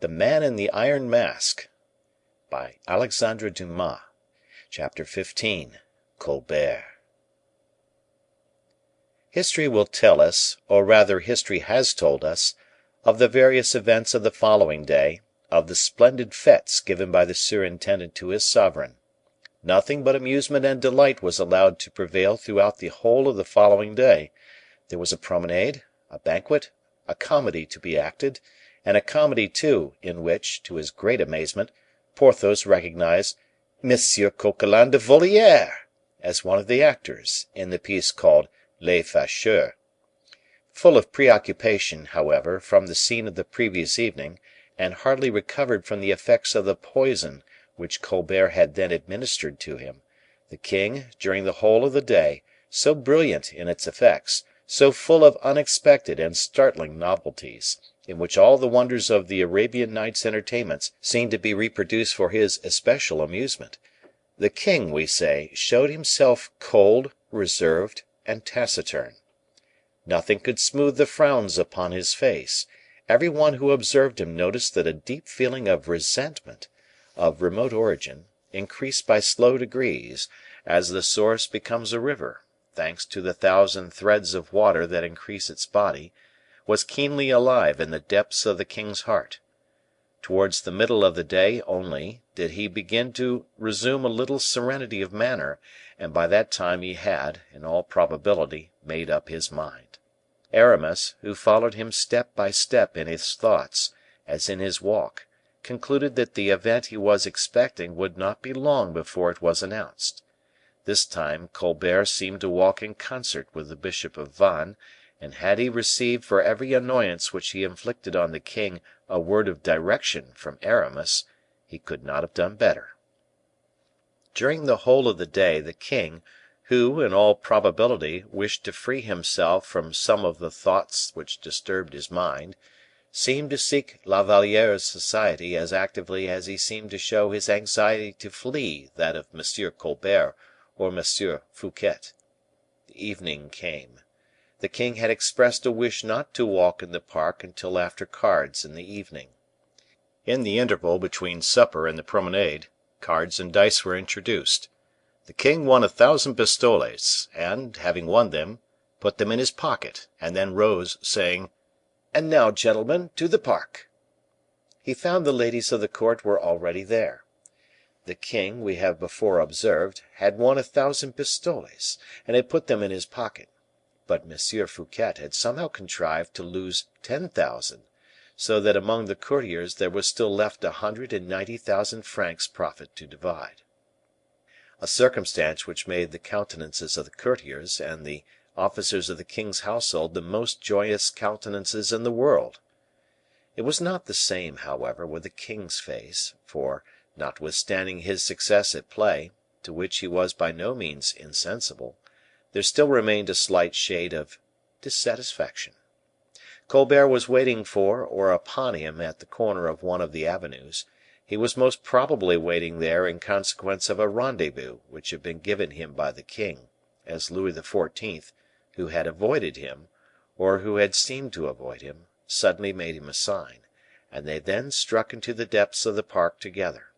The Man in the Iron Mask by Alexandre Dumas. Chapter 15. Colbert. History will tell us, or rather history has told us, of the various events of the following day, of the splendid fetes given by the surintendant to his sovereign. Nothing but amusement and delight was allowed to prevail throughout the whole of the following day. There was a promenade, a banquet, a comedy to be acted, and a comedy, too, in which, to his great amazement, Porthos recognized M. Coquelin de Voliere as one of the actors in the piece called Les Facheux. Full of preoccupation, however, from the scene of the previous evening, and hardly recovered from the effects of the poison which Colbert had then administered to him, the king, during the whole of the day, so brilliant in its effects, so full of unexpected and startling novelties, in which all the wonders of the Arabian Nights' entertainments seemed to be reproduced for his especial amusement, the king, we say, showed himself cold, reserved, and taciturn. Nothing could smooth the frowns upon his face. Every one who observed him noticed that a deep feeling of resentment, of remote origin, increased by slow degrees, as the source becomes a river, thanks to the thousand threads of water that increase its body, was keenly alive in the depths of the king's heart. Towards the middle of the day only did he begin to resume a little serenity of manner, and by that time he had, in all probability, made up his mind. Aramis, who followed him step by step in his thoughts, as in his walk, concluded that the event he was expecting would not be long before it was announced. This time Colbert seemed to walk in concert with the bishop of Vannes, and had he received for every annoyance which he inflicted on the king a word of direction from Aramis, he could not have done better. During the whole of the day the king, who, in all probability, wished to free himself from some of the thoughts which disturbed his mind, seemed to seek La Valliere's society as actively as he seemed to show his anxiety to flee that of M. Colbert or M. Fouquet. The evening came. The king had expressed a wish not to walk in the park until after cards in the evening. In the interval between supper and the promenade, cards and dice were introduced. The king won 1,000 pistoles, and, having won them, put them in his pocket, and then rose, saying, "And now, gentlemen, to the park." He found the ladies of the court were already there. The king, we have before observed, had won 1,000 pistoles, and had put them in his pocket; but M. Fouquet had somehow contrived to lose 10,000, so that among the courtiers there was still left 190,000 francs profit to divide. A circumstance which made the countenances of the courtiers and the officers of the king's household the most joyous countenances in the world. It was not the same, however, with the king's face, for, notwithstanding his success at play, to which he was by no means insensible, there still remained a slight shade of dissatisfaction. Colbert was waiting for or upon him at the corner of one of the avenues. He was most probably waiting there in consequence of a rendezvous which had been given him by the king, as Louis XIV., who had avoided him, or who had seemed to avoid him, suddenly made him a sign, and they then struck into the depths of the park together.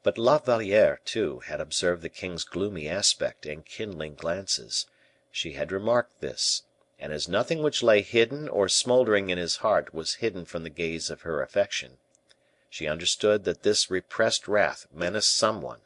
But La Valliere, too, had observed the king's gloomy aspect and kindling glances. She had remarked this, and as nothing which lay hidden or smoldering in his heart was hidden from the gaze of her affection, she understood that this repressed wrath menaced someone.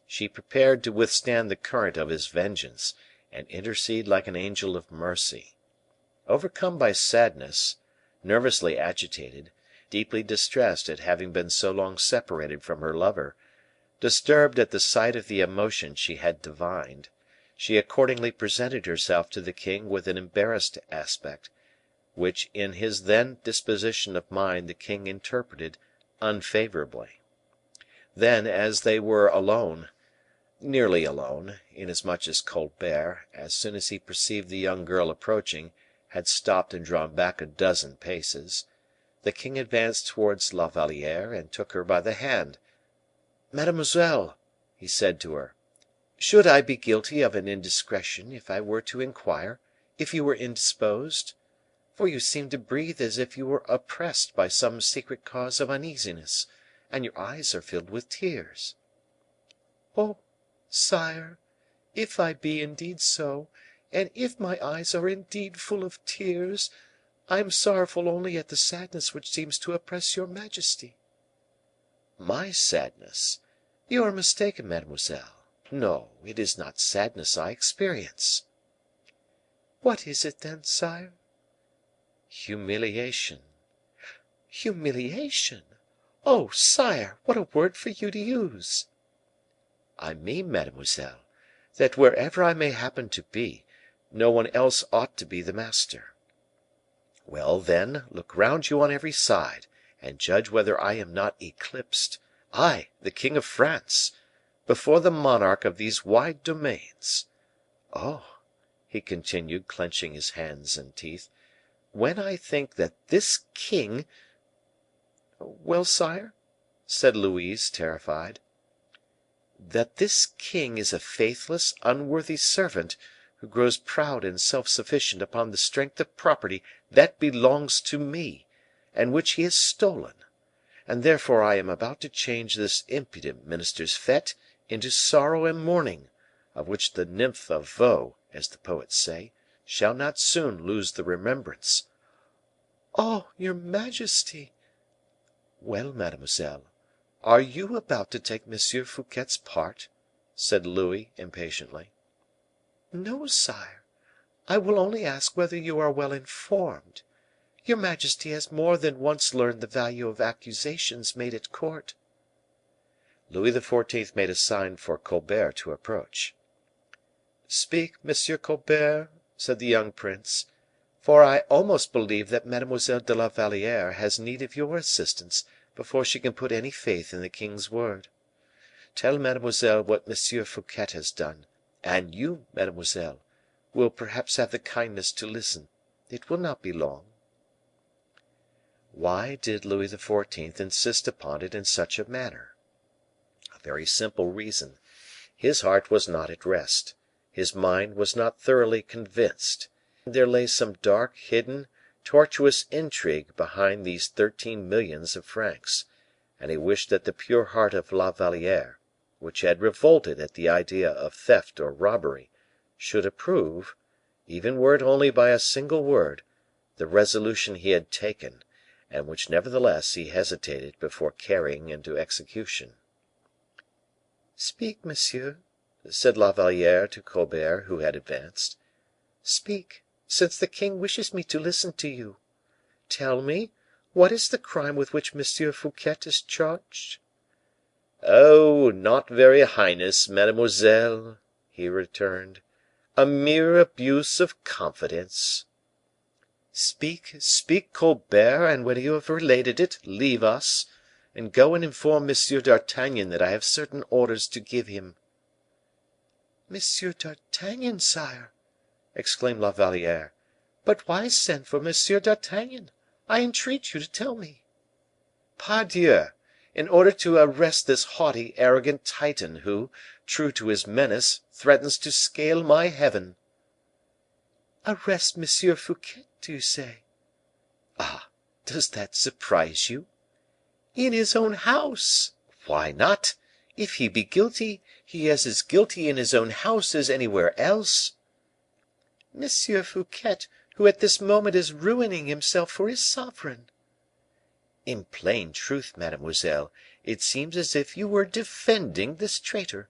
She prepared to withstand the current of his vengeance, and intercede like an angel of mercy. Overcome by sadness, nervously agitated, deeply distressed at having been so long separated from her lover, disturbed at the sight of the emotion she had divined, she accordingly presented herself to the king with an embarrassed aspect, which in his then disposition of mind the king interpreted unfavorably. Then, as they were alone, nearly alone, inasmuch as Colbert, as soon as he perceived the young girl approaching, had stopped and drawn back a dozen paces, the king advanced towards La Valliere and took her by the hand. "Mademoiselle," he said to her, "should I be guilty of an indiscretion if I were to inquire if you were indisposed? for you seem to breathe as if you were oppressed by some secret cause of uneasiness, and your eyes are filled with tears." "Oh, sire, if I be indeed so, and if my eyes are indeed full of tears, I am sorrowful only at the sadness which seems to oppress your majesty." "My sadness? You are mistaken, mademoiselle. No, it is not sadness I experience." "What is it, then, sire?" "Humiliation." "Humiliation! Oh, sire, what a word for you to use!" "I mean, mademoiselle, that wherever I may happen to be, no one else ought to be the master. Well, then, look round you on every side, and judge whether I am not eclipsed, I, the king of France, before the monarch of these wide domains. Oh," he continued, clenching his hands and teeth, "when I think that this king—" "Well, sire?" said Louise, terrified. "That this king is a faithless, unworthy servant, who grows proud and self sufficient upon the strength of property that belongs to me, and which he has stolen; and therefore I am about to change this impudent minister's fete into sorrow and mourning, of which the nymph of Vaux, as the poets say, shall not soon lose the remembrance." "Oh, your majesty!" "Well, mademoiselle, are you about to take M. Fouquet's part?" said Louis, impatiently. "No, sire; I will only ask whether you are well informed. Your majesty has more than once learned the value of accusations made at court." Louis XIV. Made a sign for Colbert to approach. "Speak, Monsieur Colbert," said the young prince, "for I almost believe that Mademoiselle de la Valliere has need of your assistance before she can put any faith in the king's word. Tell mademoiselle what M. Fouquet has done, and you, mademoiselle, will perhaps have the kindness to listen. It will not be long." Why did Louis XIV. Insist upon it in such a manner? A very simple reason. His heart was not at rest, his mind was not thoroughly convinced. There lay some dark, hidden, tortuous intrigue behind these 13 millions of francs, and he wished that the pure heart of La Valliere, which had revolted at the idea of theft or robbery, should approve, even were it only by a single word, the resolution he had taken, and which nevertheless he hesitated before carrying into execution. "Speak, monsieur," said La Valliere to Colbert, who had advanced. "Speak, since the king wishes me to listen to you. Tell me, what is the crime with which M. Fouquet is charged?" "Oh, not very heinous, mademoiselle," he returned; "a mere abuse of confidence." "Speak, speak, Colbert, and when you have related it, leave us, and go and inform M. d'Artagnan that I have certain orders to give him." "Monsieur d'Artagnan, sire!" exclaimed La Valliere; "but why send for Monsieur d'Artagnan? I entreat you to tell me." "Pardieu! in order to arrest this haughty, arrogant Titan, who, true to his menace, threatens to scale my heaven." "Arrest M. Fouquet, do you say?" "Ah! does that surprise you?" "In his own house!" "Why not? If he be guilty, he is as guilty in his own house as anywhere else." "M. Fouquet, who at this moment is ruining himself for his sovereign." "In plain truth, mademoiselle, it seems as if you were defending this traitor."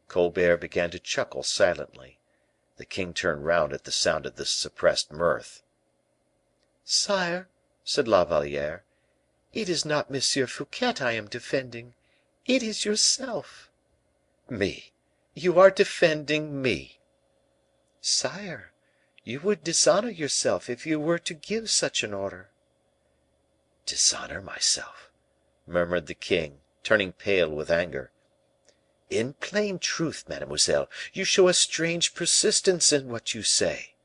Colbert began to chuckle silently. The king turned round at the sound of this suppressed mirth. "Sire," said La Valliere, "it is not M. Fouquet I am defending, it is yourself." "Me! You are defending me!" "Sire, you would dishonor yourself if you were to give such an order." "Dishonor myself!" murmured the king, turning pale with anger. "In plain truth, mademoiselle, you show a strange persistence in what you say."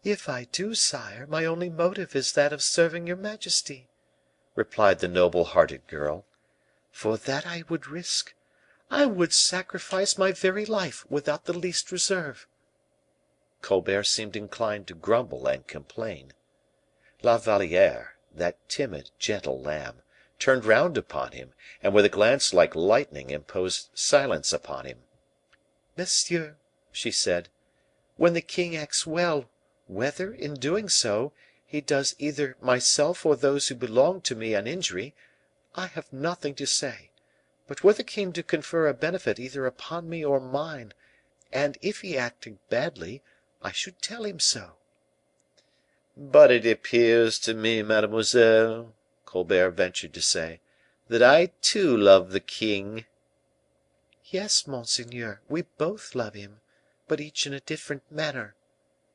"If I do, sire, my only motive is that of serving your majesty," replied the noble hearted girl. "For that I would risk, I would sacrifice my very life without the least reserve." Colbert seemed inclined to grumble and complain. La Valliere, that timid, gentle lamb, turned round upon him, and with a glance like lightning imposed silence upon him. "Monsieur," she said, "when the king acts well, whether, in doing so, he does either myself or those who belong to me an injury, I have nothing to say; but were the king to confer a benefit either upon me or mine, and if he acted badly, I should tell him so." "But it appears to me, mademoiselle," Colbert ventured to say, "that I too love the king." "Yes, monseigneur, we both love him, but each in a different manner,"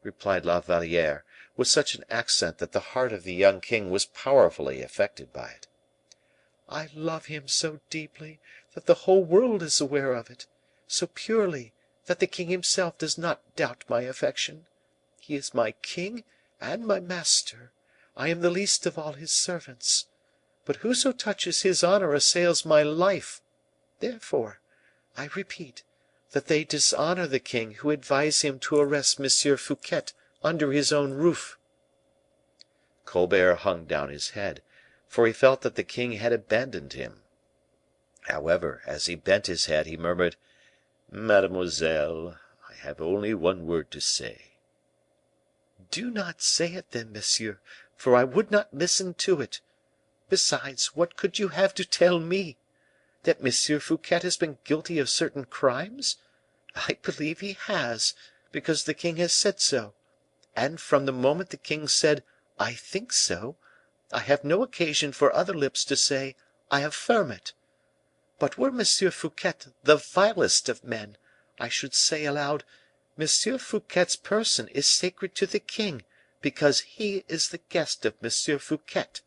replied La Valliere, with such an accent that the heart of the young king was powerfully affected by it. "I love him so deeply that the whole world is aware of it, so purely that the king himself does not doubt my affection. He is my king and my master. I am the least of all his servants. But whoso touches his honor assails my life. Therefore, I repeat, that they dishonor the king who advise him to arrest M. Fouquet under his own roof." Colbert hung down his head, for he felt that the king had abandoned him. However, as he bent his head, he murmured, "Mademoiselle, I have only one word to say." "Do not say it, then, monsieur, for I would not listen to it. Besides, what could you have to tell me? That M. Fouquet has been guilty of certain crimes? I believe he has, because the king has said so; and from the moment the king said, 'I think so,' I have no occasion for other lips to say, 'I affirm it.' But were M. Fouquet the vilest of men, I should say aloud, 'M. Fouquet's person is sacred to the king, because he is the guest of M. Fouquet.'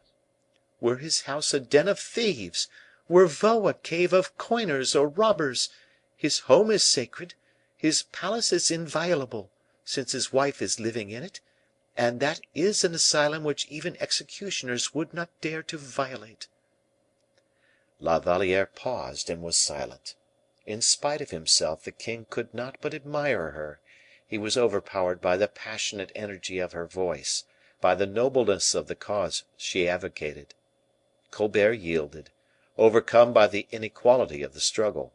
Were his house a den of thieves, were Vaux a cave of coiners or robbers, his home is sacred, his palace is inviolable, since his wife is living in it, and that is an asylum which even executioners would not dare to violate." La Valliere paused and was silent. In spite of himself, the king could not but admire her; he was overpowered by the passionate energy of her voice, by the nobleness of the cause she advocated. Colbert yielded, overcome by the inequality of the struggle.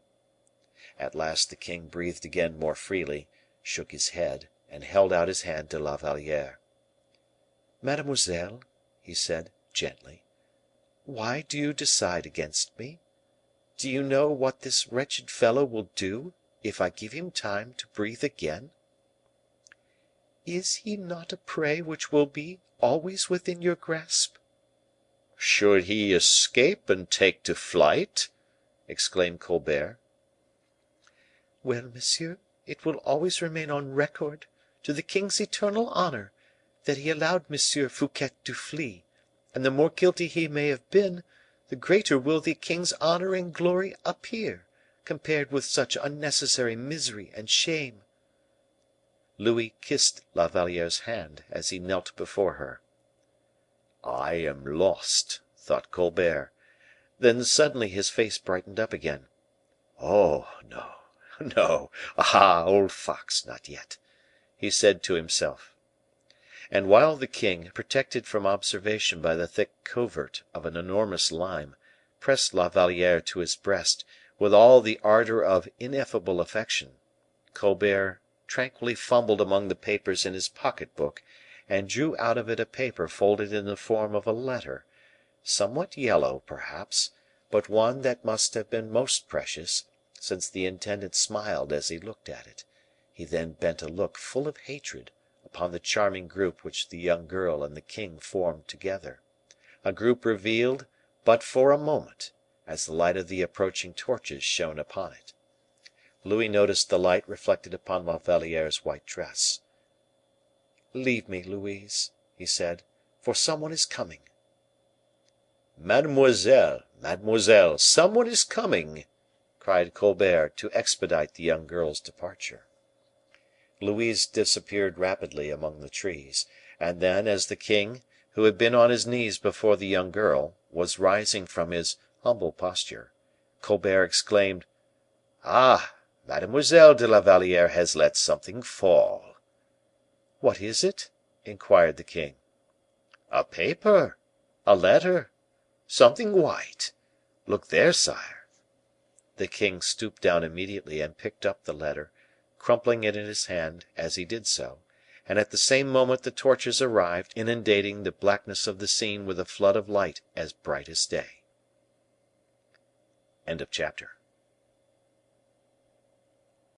At last the king breathed again more freely, shook his head, and held out his hand to La Valliere. "Mademoiselle," he said, gently, "why do you decide against me? Do you know what this wretched fellow will do, if I give him time to breathe again?" "Is he not a prey which will be always within your grasp?" "Should he escape and take to flight?" exclaimed Colbert. "Well, monsieur, it will always remain on record, to the king's eternal honor, that he allowed M. Fouquet to flee; and the more guilty he may have been, the greater will the king's honor and glory appear, compared with such unnecessary misery and shame." Louis kissed La Valliere's hand as he knelt before her. "I am lost," thought Colbert. Then suddenly his face brightened up again. "Oh, no, no! Ah, old fox, not yet!" he said to himself. And while the king, protected from observation by the thick covert of an enormous lime, pressed La Valliere to his breast with all the ardor of ineffable affection, Colbert tranquilly fumbled among the papers in his pocket book, and drew out of it a paper folded in the form of a letter, somewhat yellow, perhaps, but one that must have been most precious, since the intendant smiled as he looked at it. He then bent a look full of hatred upon the charming group which the young girl and the king formed together, a group revealed but for a moment, as the light of the approaching torches shone upon it. Louis noticed the light reflected upon La Valliere's white dress. "Leave me, Louise," he said, "for some one is coming." "Mademoiselle, mademoiselle, some one is coming," cried Colbert to expedite the young girl's departure. Louise disappeared rapidly among the trees; and then, as the king, who had been on his knees before the young girl, was rising from his humble posture, Colbert exclaimed, "Ah! Mademoiselle de la Valliere has let something fall." "What is it?" inquired the king. "A paper a letter something white. Look there, sire." The king stooped down immediately and picked up the letter, crumpling it in his hand as he did so, and at the same moment the torches arrived, inundating the blackness of the scene with a flood of light as bright as day. Chapter